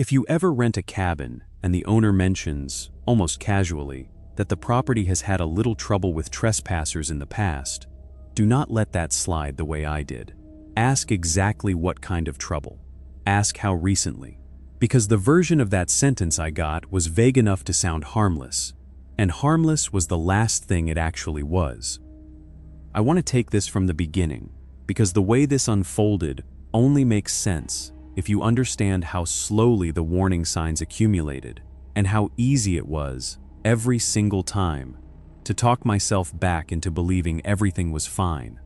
If you ever rent a cabin and the owner mentions, almost casually, that the property has had a little trouble with trespassers in the past, do not let that slide the way I did. Ask exactly what kind of trouble. Ask how recently. Because the version of that sentence I got was vague enough to sound harmless, and harmless was the last thing it actually was. I want to take this from the beginning, because the way this unfolded only makes sense if you understand how slowly the warning signs accumulated, and how easy it was, every single time, to talk myself back into believing everything was fine.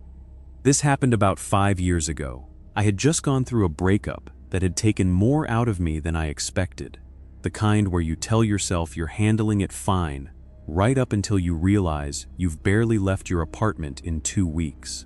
This happened about 5 years ago. I had just gone through a breakup that had taken more out of me than I expected. The kind where you tell yourself you're handling it fine, right up until you realize you've barely left your apartment in 2 weeks.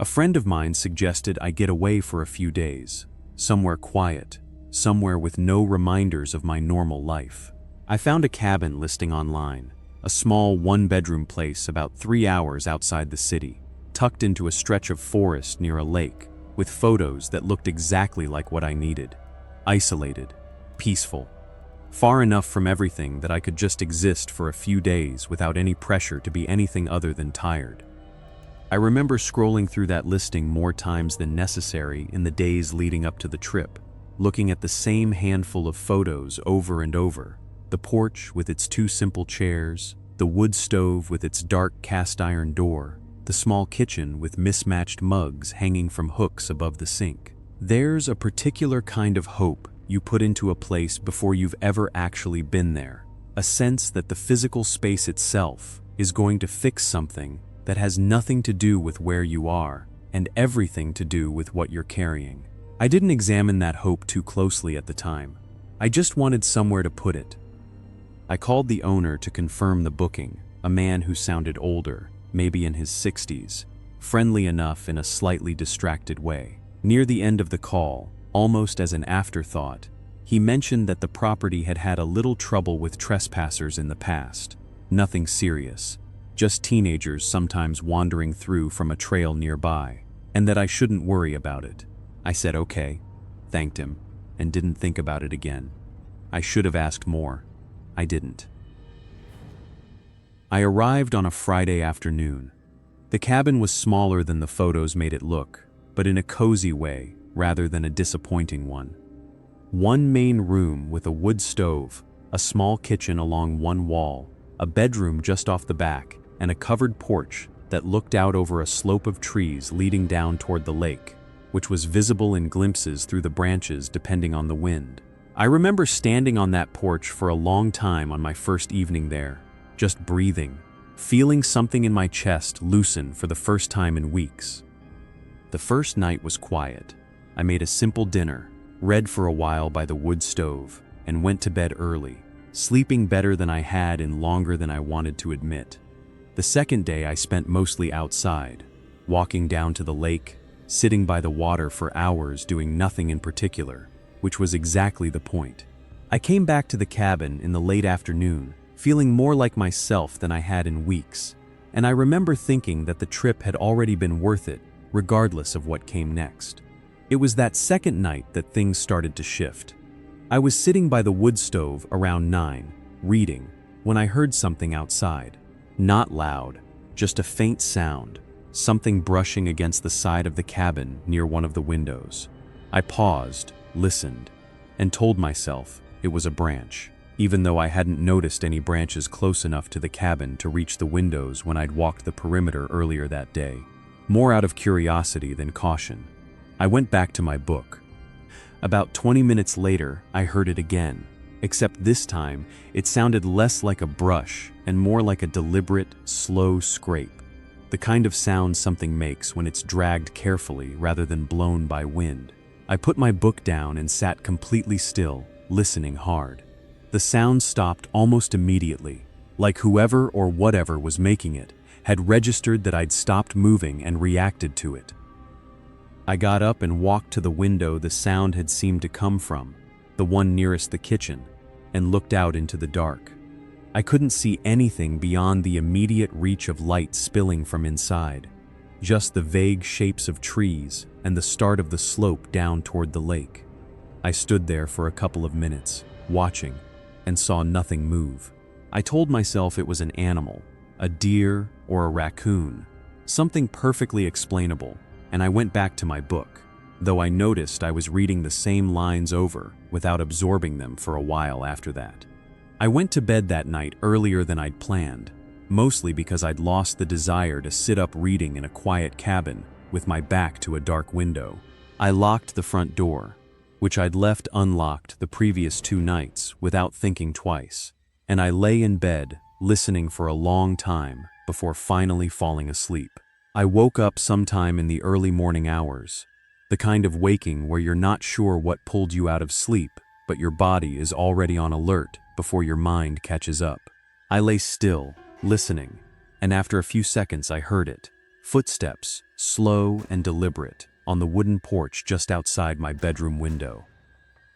A friend of mine suggested I get away for a few days, somewhere quiet, somewhere with no reminders of my normal life. I found a cabin listing online, a small one-bedroom place about 3 hours outside the city, tucked into a stretch of forest near a lake, with photos that looked exactly like what I needed. Isolated, peaceful, far enough from everything that I could just exist for a few days without any pressure to be anything other than tired. I remember scrolling through that listing more times than necessary in the days leading up to the trip, looking at the same handful of photos over and over. The porch with its 2 simple chairs, the wood stove with its dark cast iron door, the small kitchen with mismatched mugs hanging from hooks above the sink. There's a particular kind of hope you put into a place before you've ever actually been there, a sense that the physical space itself is going to fix something that has nothing to do with where you are and everything to do with what you're carrying. I didn't examine that hope too closely at the time. I just wanted somewhere to put it. I called the owner to confirm the booking, a man who sounded older, maybe in his 60s, friendly enough in a slightly distracted way. Near the end of the call, almost as an afterthought, he mentioned that the property had had a little trouble with trespassers in the past. Nothing serious, just teenagers sometimes wandering through from a trail nearby, and that I shouldn't worry about it. I said okay, thanked him, and didn't think about it again. I should have asked more. I didn't. I arrived on a Friday afternoon. The cabin was smaller than the photos made it look, but in a cozy way rather than a disappointing one. One main room with a wood stove, a small kitchen along one wall, a bedroom just off the back, and a covered porch that looked out over a slope of trees leading down toward the lake, which was visible in glimpses through the branches depending on the wind. I remember standing on that porch for a long time on my first evening there, just breathing, feeling something in my chest loosen for the first time in weeks. The first night was quiet. I made a simple dinner, read for a while by the wood stove, and went to bed early, sleeping better than I had in longer than I wanted to admit. The second day I spent mostly outside, walking down to the lake, sitting by the water for hours doing nothing in particular, which was exactly the point. I came back to the cabin in the late afternoon, feeling more like myself than I had in weeks, and I remember thinking that the trip had already been worth it, regardless of what came next. It was that second night that things started to shift. I was sitting by the wood stove around 9, reading, when I heard something outside. Not loud, just a faint sound, something brushing against the side of the cabin near one of the windows. I paused, listened, and told myself it was a branch, even though I hadn't noticed any branches close enough to the cabin to reach the windows when I'd walked the perimeter earlier that day. More out of curiosity than caution, I went back to my book. About 20 minutes later, I heard it again, except this time it sounded less like a brush and more like a deliberate, slow scrape, the kind of sound something makes when it's dragged carefully rather than blown by wind. I put my book down and sat completely still, listening hard. The sound stopped almost immediately, like whoever or whatever was making it had registered that I'd stopped moving and reacted to it. I got up and walked to the window the sound had seemed to come from, the one nearest the kitchen, and looked out into the dark. I couldn't see anything beyond the immediate reach of light spilling from inside, just the vague shapes of trees and the start of the slope down toward the lake. I stood there for a couple of minutes, watching, and saw nothing move. I told myself it was an animal, a deer or a raccoon, something perfectly explainable, and I went back to my book, though I noticed I was reading the same lines over without absorbing them for a while after that. I went to bed that night earlier than I'd planned, mostly because I'd lost the desire to sit up reading in a quiet cabin with my back to a dark window. I locked the front door, which I'd left unlocked the previous 2 nights without thinking twice, and I lay in bed listening for a long time before finally falling asleep. I woke up sometime in the early morning hours, the kind of waking where you're not sure what pulled you out of sleep, but your body is already on alert before your mind catches up. I lay still, listening, and after a few seconds I heard it. Footsteps, slow and deliberate, on the wooden porch just outside my bedroom window.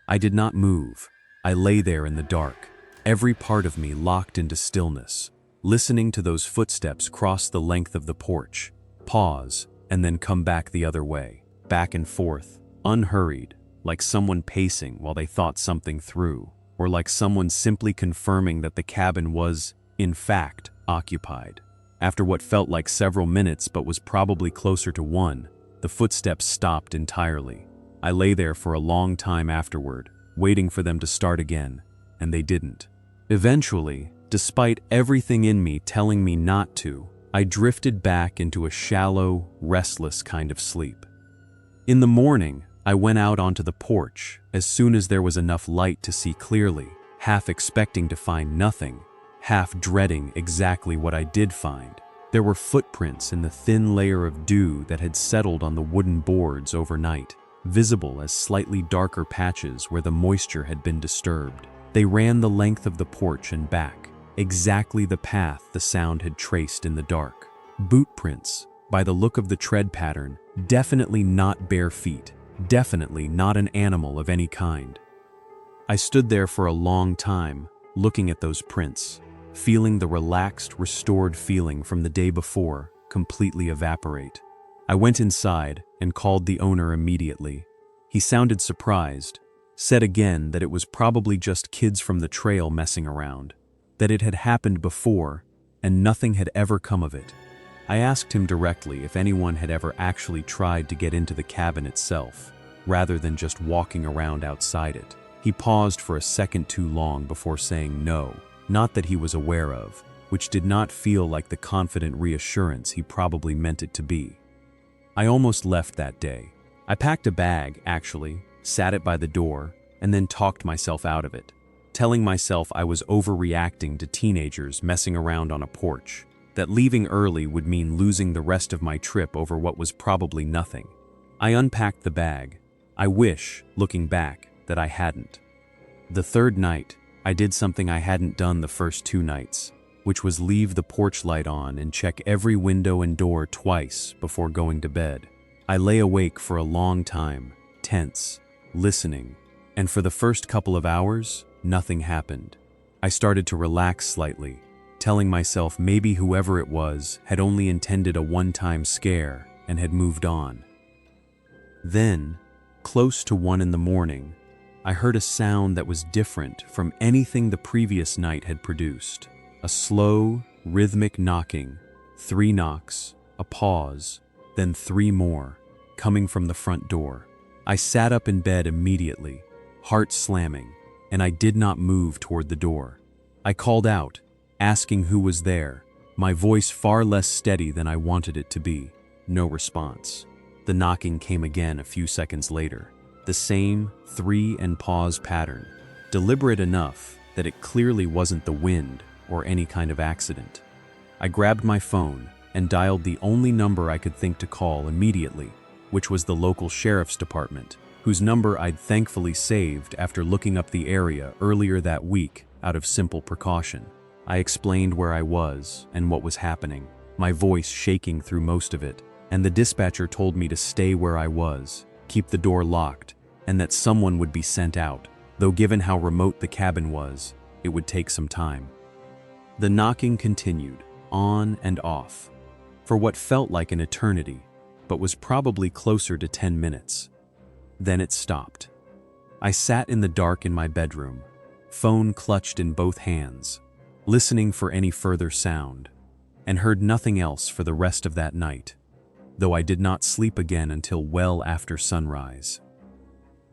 I did not move. I lay there in the dark, every part of me locked into stillness, listening to those footsteps cross the length of the porch, pause, and then come back the other way, back and forth, unhurried, like someone pacing while they thought something through, or like someone simply confirming that the cabin was, in fact, occupied. After what felt like several minutes but was probably closer to 1, the footsteps stopped entirely. I lay there for a long time afterward, waiting for them to start again, and they didn't. Eventually, despite everything in me telling me not to, I drifted back into a shallow, restless kind of sleep. In the morning, I went out onto the porch as soon as there was enough light to see clearly, half expecting to find nothing, half dreading exactly what I did find. There were footprints in the thin layer of dew that had settled on the wooden boards overnight, visible as slightly darker patches where the moisture had been disturbed. They ran the length of the porch and back, exactly the path the sound had traced in the dark. Boot prints, by the look of the tread pattern, definitely not bare feet, definitely not an animal of any kind. I stood there for a long time, looking at those prints, feeling the relaxed, restored feeling from the day before completely evaporate. I went inside and called the owner immediately. He sounded surprised, said again that it was probably just kids from the trail messing around, that it had happened before and nothing had ever come of it. I asked him directly if anyone had ever actually tried to get into the cabin itself, rather than just walking around outside it. He paused for a second too long before saying no, not that he was aware of, which did not feel like the confident reassurance he probably meant it to be. I almost left that day. I packed a bag, actually, sat it by the door, and then talked myself out of it, telling myself I was overreacting to teenagers messing around on a porch, that leaving early would mean losing the rest of my trip over what was probably nothing. I unpacked the bag. I wish, looking back, that I hadn't. The third night, I did something I hadn't done the first 2 nights, which was leave the porch light on and check every window and door twice before going to bed. I lay awake for a long time, tense, listening, and for the first couple of hours, nothing happened. I started to relax slightly, telling myself maybe whoever it was had only intended a one-time scare and had moved on. Then, close to 1 in the morning, I heard a sound that was different from anything the previous night had produced. A slow, rhythmic knocking, 3 knocks, a pause, then 3 more, coming from the front door. I sat up in bed immediately, heart slamming, and I did not move toward the door. I called out, asking who was there, my voice far less steady than I wanted it to be. No response. The knocking came again a few seconds later. The same 3 and pause pattern, deliberate enough that it clearly wasn't the wind or any kind of accident. I grabbed my phone and dialed the only number I could think to call immediately, which was the local sheriff's department, whose number I'd thankfully saved after looking up the area earlier that week out of simple precaution. I explained where I was and what was happening, my voice shaking through most of it, and the dispatcher told me to stay where I was, keep the door locked, and that someone would be sent out, though given how remote the cabin was, it would take some time. The knocking continued, on and off, for what felt like an eternity, but was probably closer to 10 minutes. Then it stopped. I sat in the dark in my bedroom, phone clutched in both hands, listening for any further sound, and heard nothing else for the rest of that night, though I did not sleep again until well after sunrise.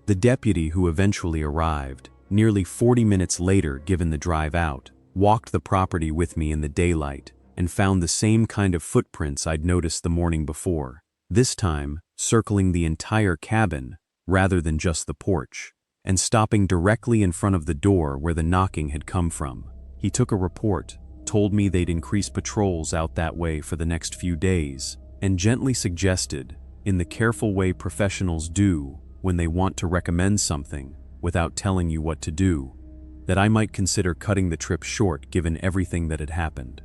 The deputy who eventually arrived, nearly 40 minutes later given the drive out, walked the property with me in the daylight and found the same kind of footprints I'd noticed the morning before, this time circling the entire cabin rather than just the porch, and stopping directly in front of the door where the knocking had come from. He took a report, told me they'd increase patrols out that way for the next few days, and gently suggested, in the careful way professionals do when they want to recommend something without telling you what to do, that I might consider cutting the trip short given everything that had happened.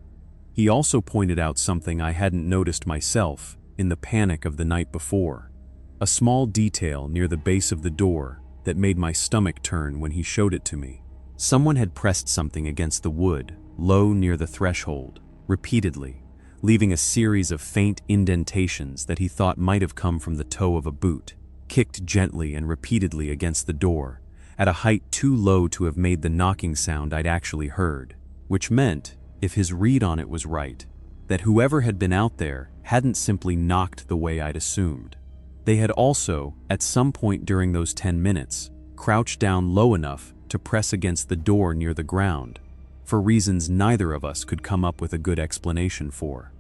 He also pointed out something I hadn't noticed myself in the panic of the night before, a small detail near the base of the door that made my stomach turn when he showed it to me. Someone had pressed something against the wood, low near the threshold, repeatedly, leaving a series of faint indentations that he thought might have come from the toe of a boot, kicked gently and repeatedly against the door, at a height too low to have made the knocking sound I'd actually heard, which meant, if his read on it was right, that whoever had been out there hadn't simply knocked the way I'd assumed. They had also, at some point during those 10 minutes, crouched down low enough to press against the door near the ground, for reasons neither of us could come up with a good explanation for.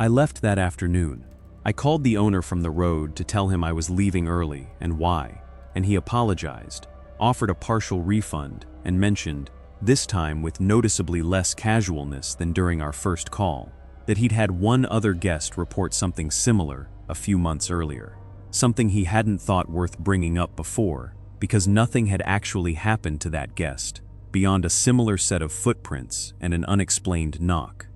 I left that afternoon. I called the owner from the road to tell him I was leaving early and why, and he apologized, offered a partial refund, and mentioned, this time with noticeably less casualness than during our first call, that he'd had one other guest report something similar a few months earlier, something he hadn't thought worth bringing up before because nothing had actually happened to that guest, beyond a similar set of footprints and an unexplained knock.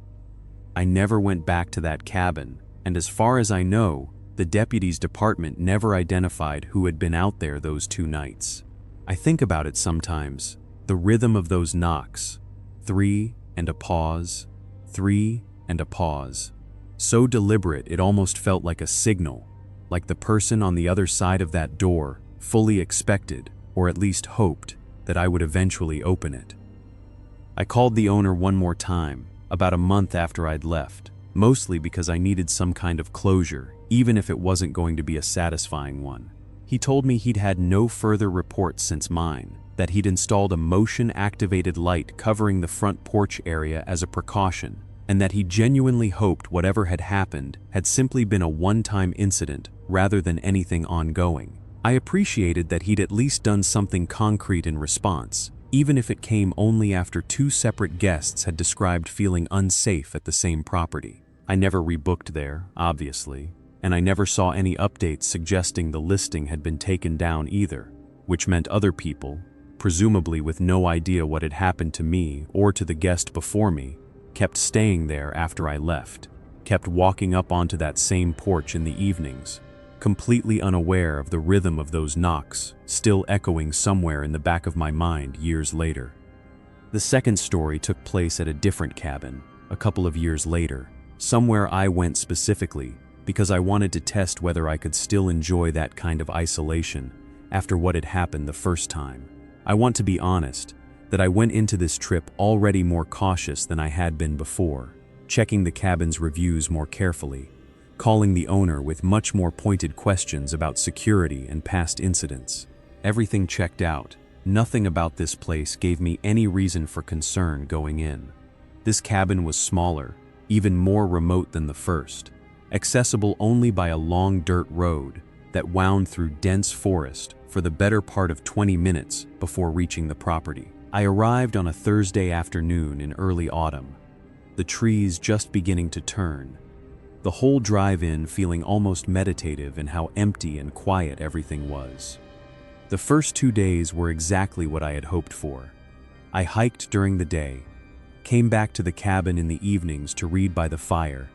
I never went back to that cabin, and as far as I know, the deputy's department never identified who had been out there those 2 nights. I think about it sometimes, the rhythm of those knocks, 3 and a pause, 3 and a pause. So deliberate it almost felt like a signal, like the person on the other side of that door fully expected, or at least hoped, that I would eventually open it. I called the owner one more time, about a month after I'd left, mostly because I needed some kind of closure, even if it wasn't going to be a satisfying one. He told me he'd had no further reports since mine, that he'd installed a motion-activated light covering the front porch area as a precaution, and that he genuinely hoped whatever had happened had simply been a one-time incident rather than anything ongoing. I appreciated that he'd at least done something concrete in response, even if it came only after 2 separate guests had described feeling unsafe at the same property. I never rebooked there, obviously, and I never saw any updates suggesting the listing had been taken down either, which meant other people, presumably with no idea what had happened to me or to the guest before me, kept staying there after I left, kept walking up onto that same porch in the evenings, completely unaware of the rhythm of those knocks, still echoing somewhere in the back of my mind years later. The second story took place at a different cabin, a couple of years later, somewhere I went specifically because I wanted to test whether I could still enjoy that kind of isolation after what had happened the first time. I want to be honest that I went into this trip already more cautious than I had been before, checking the cabin's reviews more carefully, calling the owner with much more pointed questions about security and past incidents. Everything checked out. Nothing about this place gave me any reason for concern going in. This cabin was smaller, even more remote than the first, accessible only by a long dirt road that wound through dense forest for the better part of 20 minutes before reaching the property. I arrived on a Thursday afternoon in early autumn, the trees just beginning to turn, the whole drive-in feeling almost meditative in how empty and quiet everything was. The first 2 days were exactly what I had hoped for. I hiked during the day, came back to the cabin in the evenings to read by the fire,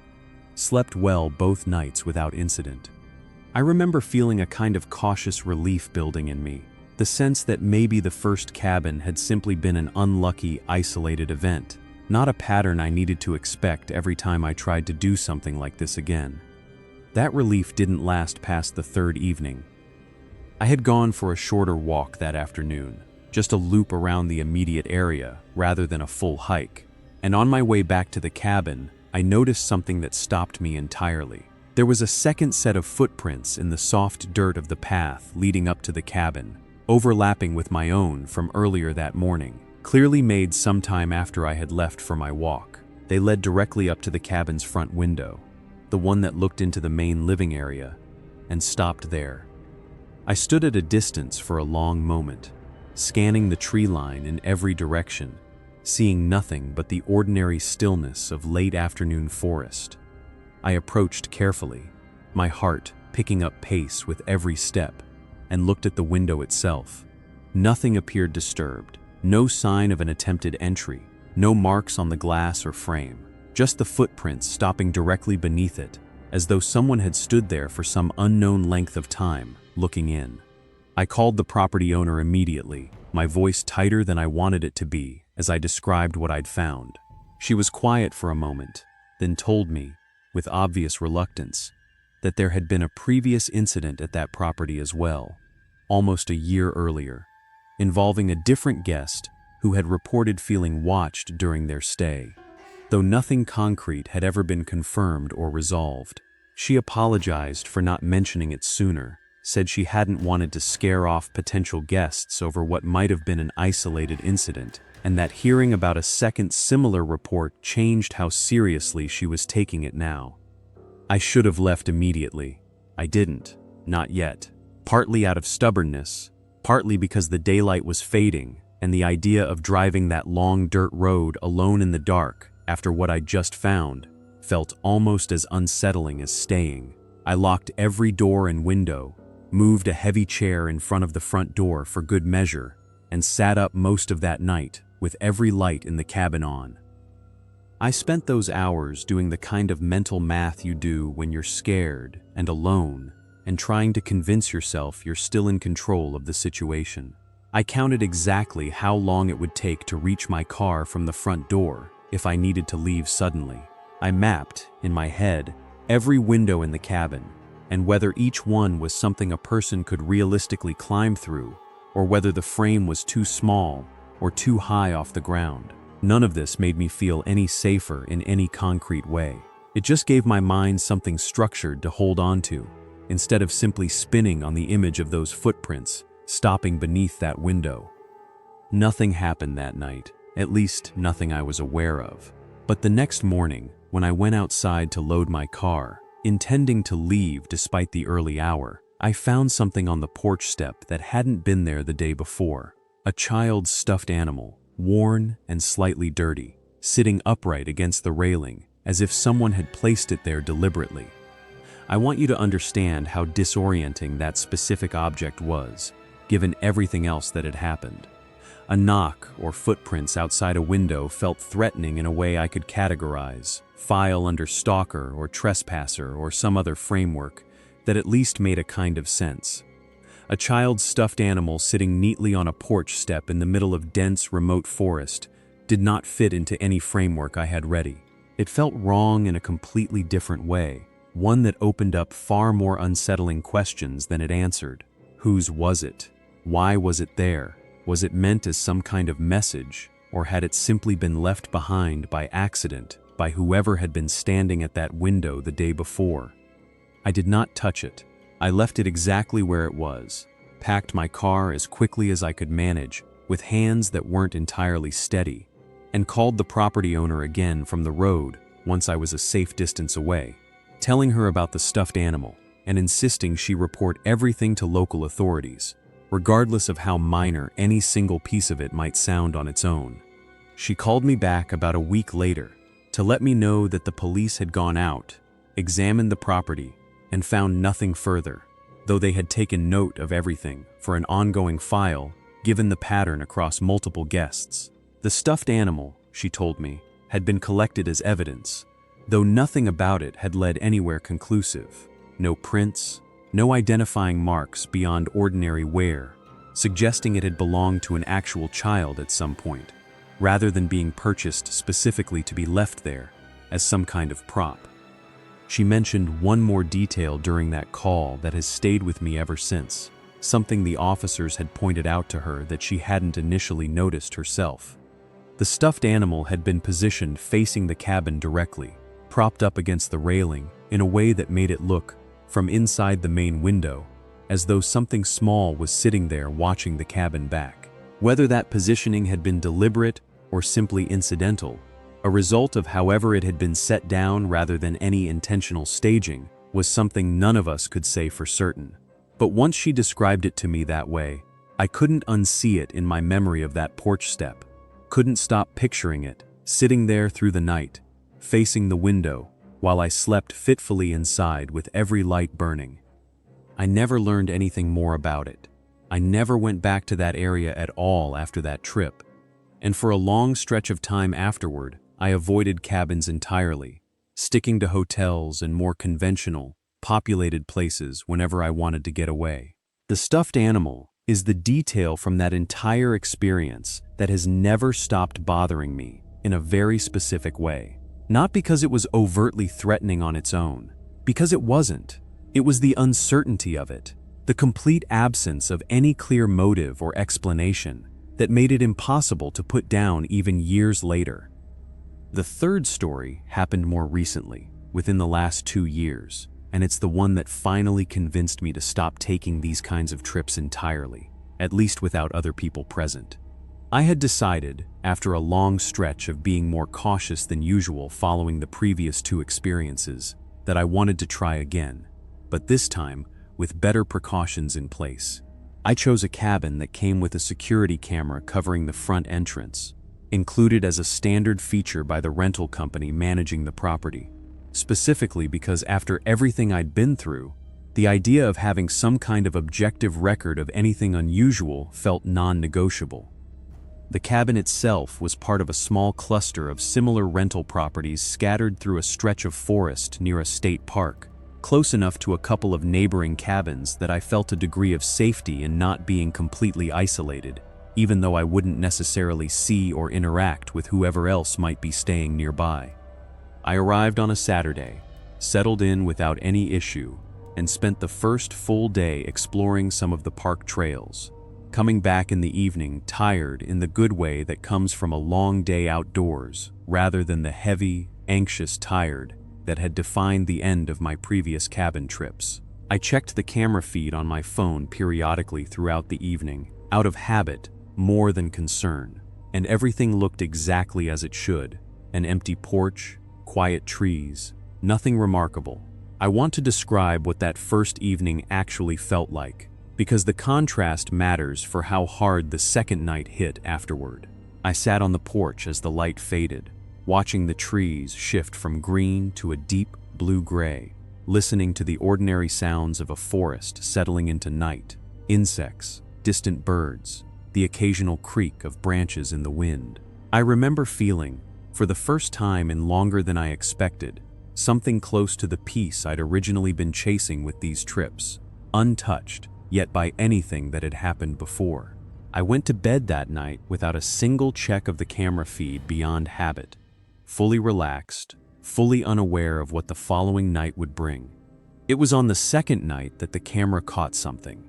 slept well both nights without incident. I remember feeling a kind of cautious relief building in me, the sense that maybe the first cabin had simply been an unlucky, isolated event, not a pattern I needed to expect every time I tried to do something like this again. That relief didn't last past the 3rd evening. I had gone for a shorter walk that afternoon, just a loop around the immediate area rather than a full hike, and on my way back to the cabin, I noticed something that stopped me entirely. There was a second set of footprints in the soft dirt of the path leading up to the cabin, overlapping with my own from earlier that morning, clearly made sometime after I had left for my walk. They led directly up to the cabin's front window, the one that looked into the main living area, and stopped there. I stood at a distance for a long moment, scanning the tree line in every direction, seeing nothing but the ordinary stillness of late afternoon forest. I approached carefully, my heart picking up pace with every step, and looked at the window itself. Nothing appeared disturbed, no sign of an attempted entry, no marks on the glass or frame, just the footprints stopping directly beneath it, as though someone had stood there for some unknown length of time, looking in. I called the property owner immediately, my voice tighter than I wanted it to be as I described what I'd found. She was quiet for a moment, then told me, with obvious reluctance, that there had been a previous incident at that property as well, almost a year earlier, involving a different guest who had reported feeling watched during their stay. Though nothing concrete had ever been confirmed or resolved, she apologized for not mentioning it sooner, said she hadn't wanted to scare off potential guests over what might have been an isolated incident, and that hearing about a second similar report changed how seriously she was taking it now. I should have left immediately. I didn't, not yet. Partly out of stubbornness, partly because the daylight was fading, and the idea of driving that long dirt road alone in the dark after what I'd just found felt almost as unsettling as staying. I locked every door and window, moved a heavy chair in front of the front door for good measure, and sat up most of that night with every light in the cabin on. I spent those hours doing the kind of mental math you do when you're scared and alone and trying to convince yourself you're still in control of the situation. I counted exactly how long it would take to reach my car from the front door if I needed to leave suddenly. I mapped, in my head, every window in the cabin, and whether each one was something a person could realistically climb through, or whether the frame was too small or too high off the ground. None of this made me feel any safer in any concrete way. It just gave my mind something structured to hold on to, instead of simply spinning on the image of those footprints stopping beneath that window. Nothing happened that night, at least nothing I was aware of. But the next morning, when I went outside to load my car, intending to leave despite the early hour, I found something on the porch step that hadn't been there the day before. A child's stuffed animal, worn and slightly dirty, sitting upright against the railing, as if someone had placed it there deliberately. I want you to understand how disorienting that specific object was, given everything else that had happened. A knock or footprints outside a window felt threatening in a way I could categorize, file under stalker or trespasser or some other framework that at least made a kind of sense. A child's stuffed animal sitting neatly on a porch step in the middle of dense, remote forest did not fit into any framework I had ready. It felt wrong in a completely different way, one that opened up far more unsettling questions than it answered. Whose was it? Why was it there? Was it meant as some kind of message, or had it simply been left behind by accident by whoever had been standing at that window the day before? I did not touch it. I left it exactly where it was, packed my car as quickly as I could manage, with hands that weren't entirely steady, and called the property owner again from the road once I was a safe distance away, telling her about the stuffed animal and insisting she report everything to local authorities, regardless of how minor any single piece of it might sound on its own. She called me back about a week later to let me know that the police had gone out, examined the property, and found nothing further, though they had taken note of everything for an ongoing file given the pattern across multiple guests. The stuffed animal, she told me, had been collected as evidence, though nothing about it had led anywhere conclusive. No prints, no identifying marks beyond ordinary wear, suggesting it had belonged to an actual child at some point, rather than being purchased specifically to be left there as some kind of prop. She mentioned one more detail during that call that has stayed with me ever since. something the officers had pointed out to her that she hadn't initially noticed herself. The stuffed animal had been positioned facing the cabin directly, propped up against the railing in a way that made it look, from inside the main window, as though something small was sitting there watching the cabin back. Whether that positioning had been deliberate or simply incidental, a result of however it had been set down rather than any intentional staging, was something none of us could say for certain. But once she described it to me that way, I couldn't unsee it in my memory of that porch step. Couldn't stop picturing it, sitting there through the night, facing the window, while I slept fitfully inside with every light burning. I never learned anything more about it. I never went back to that area at all after that trip. And for a long stretch of time afterward, I avoided cabins entirely, sticking to hotels and more conventional, populated places whenever I wanted to get away. The stuffed animal is the detail from that entire experience that has never stopped bothering me in a very specific way. Not because it was overtly threatening on its own, because it wasn't. It was the uncertainty of it, the complete absence of any clear motive or explanation that made it impossible to put down even years later. The third story happened more recently, within the last 2 years, and it's the one that finally convinced me to stop taking these kinds of trips entirely, at least without other people present. I had decided, after a long stretch of being more cautious than usual following the previous 2 experiences, that I wanted to try again, but this time with better precautions in place. I chose a cabin that came with a security camera covering the front entrance, included as a standard feature by the rental company managing the property, specifically because after everything I'd been through, the idea of having some kind of objective record of anything unusual felt non-negotiable. The cabin itself was part of a small cluster of similar rental properties scattered through a stretch of forest near a state park, close enough to a couple of neighboring cabins that I felt a degree of safety in not being completely isolated, even though I wouldn't necessarily see or interact with whoever else might be staying nearby. I arrived on a Saturday, settled in without any issue, and spent the first full day exploring some of the park trails, coming back in the evening tired in the good way that comes from a long day outdoors rather than the heavy, anxious tired that had defined the end of my previous cabin trips. I checked the camera feed on my phone periodically throughout the evening, out of habit more than concern, and everything looked exactly as it should. An empty porch, quiet trees, nothing remarkable. I want to describe what that first evening actually felt like, because the contrast matters for how hard the second night hit afterward. I sat on the porch as the light faded, watching the trees shift from green to a deep blue-gray, listening to the ordinary sounds of a forest settling into night, insects, distant birds, the occasional creak of branches in the wind. I remember feeling, for the first time in longer than I expected, something close to the peace I'd originally been chasing with these trips, untouched yet by anything that had happened before. I went to bed that night without a single check of the camera feed beyond habit, fully relaxed, fully unaware of what the following night would bring. It was on the second night that the camera caught something.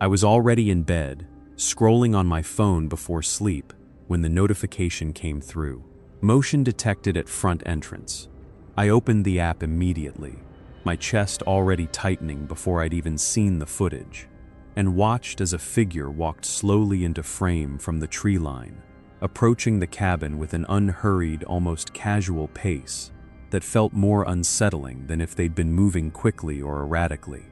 I was already in bed, scrolling on my phone before sleep, when the notification came through. Motion detected at front entrance. I opened the app immediately, my chest already tightening before I'd even seen the footage, and watched as a figure walked slowly into frame from the tree line, approaching the cabin with an unhurried, almost casual pace that felt more unsettling than if they'd been moving quickly or erratically.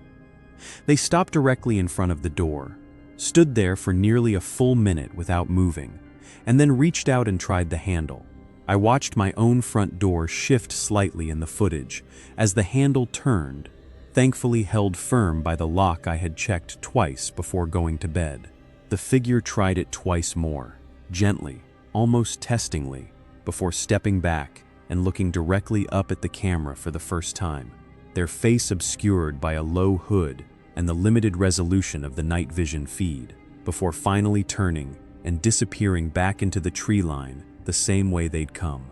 They stopped directly in front of the door, stood there for nearly a full minute without moving, and then reached out and tried the handle. I watched my own front door shift slightly in the footage as the handle turned, thankfully held firm by the lock I had checked twice before going to bed. The figure tried it twice more, gently, almost testingly, before stepping back and looking directly up at the camera for the first time, their face obscured by a low hood and the limited resolution of the night vision feed, before finally turning and disappearing back into the tree line the same way they'd come.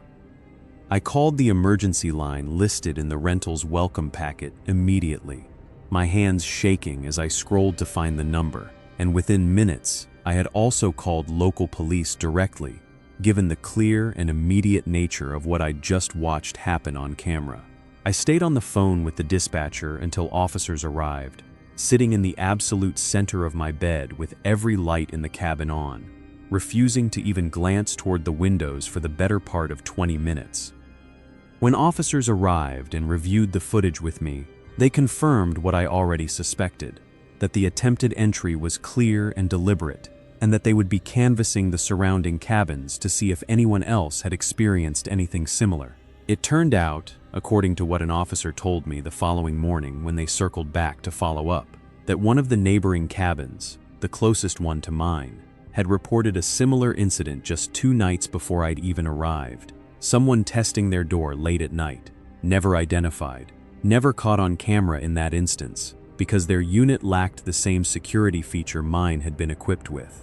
I called the emergency line listed in the rental's welcome packet immediately, my hands shaking as I scrolled to find the number, and within minutes, I had also called local police directly, given the clear and immediate nature of what I'd just watched happen on camera. I stayed on the phone with the dispatcher until officers arrived, sitting in the absolute center of my bed with every light in the cabin on, refusing to even glance toward the windows for the better part of 20 minutes. When officers arrived and reviewed the footage with me, they confirmed what I already suspected, that the attempted entry was clear and deliberate, and that they would be canvassing the surrounding cabins to see if anyone else had experienced anything similar. It turned out, according to what an officer told me the following morning when they circled back to follow up, that one of the neighboring cabins, the closest one to mine, had reported a similar incident just 2 nights before I'd even arrived. Someone testing their door late at night, never identified, never caught on camera in that instance, because their unit lacked the same security feature mine had been equipped with.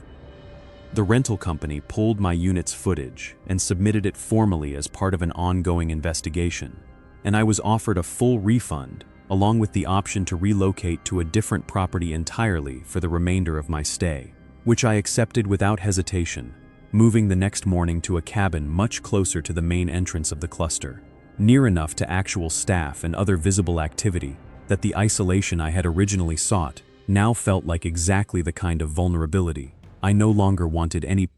The rental company pulled my unit's footage and submitted it formally as part of an ongoing investigation, and I was offered a full refund, along with the option to relocate to a different property entirely for the remainder of my stay, which I accepted without hesitation, moving the next morning to a cabin much closer to the main entrance of the cluster, near enough to actual staff and other visible activity that the isolation I had originally sought now felt like exactly the kind of vulnerability I no longer wanted any.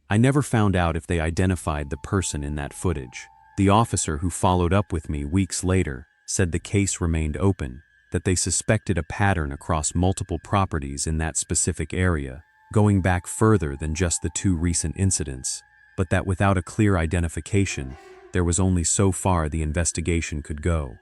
I never found out if they identified the person in that footage. The officer who followed up with me weeks later said the case remained open, that they suspected a pattern across multiple properties in that specific area, going back further than just the 2 recent incidents, but that without a clear identification, there was only so far the investigation could go.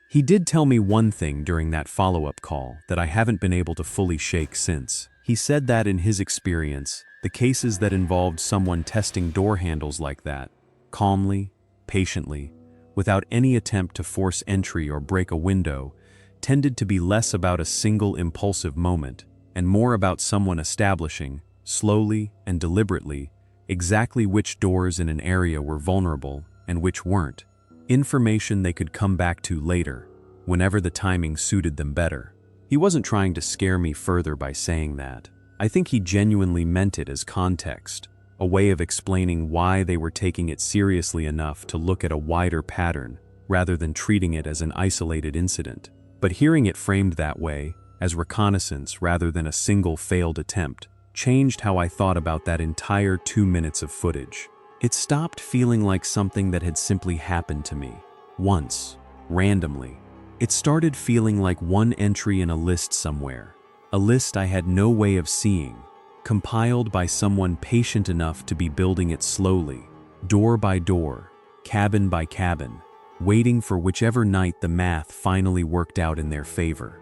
He did tell me one thing during that follow-up call that I haven't been able to fully shake since. He said that in his experience, the cases that involved someone testing door handles like that, calmly, patiently, without any attempt to force entry or break a window, tended to be less about a single impulsive moment and more about someone establishing, slowly and deliberately, exactly which doors in an area were vulnerable and which weren't, information they could come back to later, whenever the timing suited them better. He wasn't trying to scare me further by saying that. I think he genuinely meant it as context, a way of explaining why they were taking it seriously enough to look at a wider pattern rather than treating it as an isolated incident. But hearing it framed that way, as reconnaissance rather than a single failed attempt, changed how I thought about that entire 2 minutes of footage. It stopped feeling like something that had simply happened to me, once, randomly. It started feeling like one entry in a list somewhere, a list I had no way of seeing, compiled by someone patient enough to be building it slowly, door by door, cabin by cabin, waiting for whichever night the math finally worked out in their favor.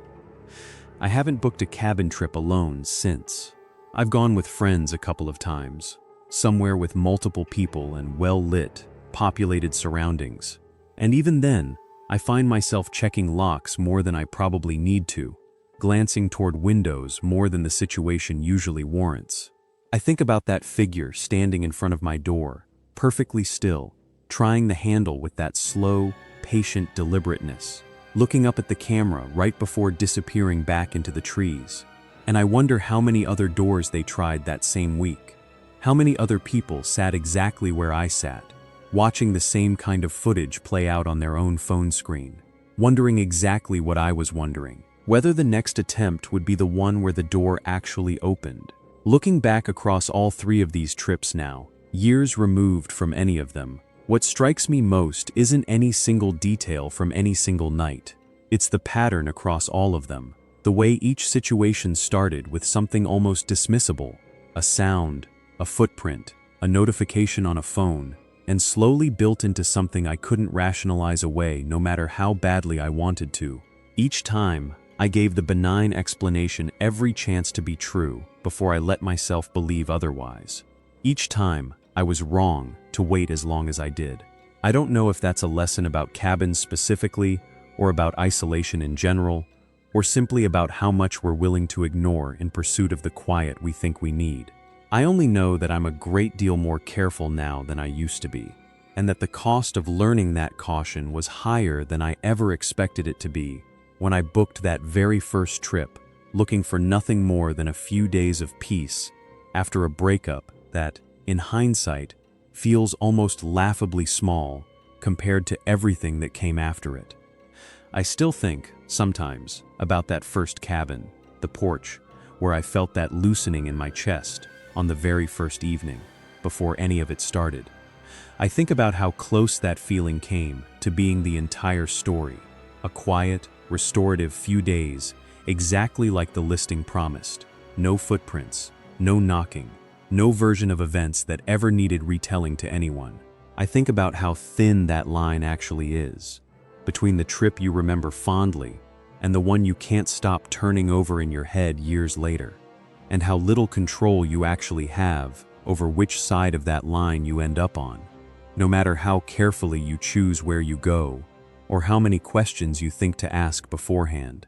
I haven't booked a cabin trip alone since. I've gone with friends a couple of times, somewhere with multiple people and well-lit, populated surroundings. And even then, I find myself checking locks more than I probably need to, glancing toward windows more than the situation usually warrants. I think about that figure standing in front of my door, perfectly still, trying the handle with that slow, patient deliberateness, looking up at the camera right before disappearing back into the trees. And I wonder how many other doors they tried that same week. How many other people sat exactly where I sat, watching the same kind of footage play out on their own phone screen, wondering exactly what I was wondering, whether the next attempt would be the one where the door actually opened. Looking back across all 3 of these trips now, years removed from any of them, what strikes me most isn't any single detail from any single night. It's the pattern across all of them, the way each situation started with something almost dismissible, a sound, a footprint, a notification on a phone, and slowly built into something I couldn't rationalize away no matter how badly I wanted to. Each time, I gave the benign explanation every chance to be true before I let myself believe otherwise. Each time, I was wrong to wait as long as I did. I don't know if that's a lesson about cabins specifically, or about isolation in general, or simply about how much we're willing to ignore in pursuit of the quiet we think we need. I only know that I'm a great deal more careful now than I used to be, and that the cost of learning that caution was higher than I ever expected it to be, when I booked that very first trip, looking for nothing more than a few days of peace after a breakup that, in hindsight, feels almost laughably small compared to everything that came after it. I still think, sometimes, about that first cabin, the porch, where I felt that loosening in my chest on the very first evening, before any of it started. I think about how close that feeling came to being the entire story, a quiet, restorative few days, exactly like the listing promised. No footprints, no knocking, no version of events that ever needed retelling to anyone. I think about how thin that line actually is, between the trip you remember fondly and the one you can't stop turning over in your head years later, and how little control you actually have over which side of that line you end up on, no matter how carefully you choose where you go or how many questions you think to ask beforehand.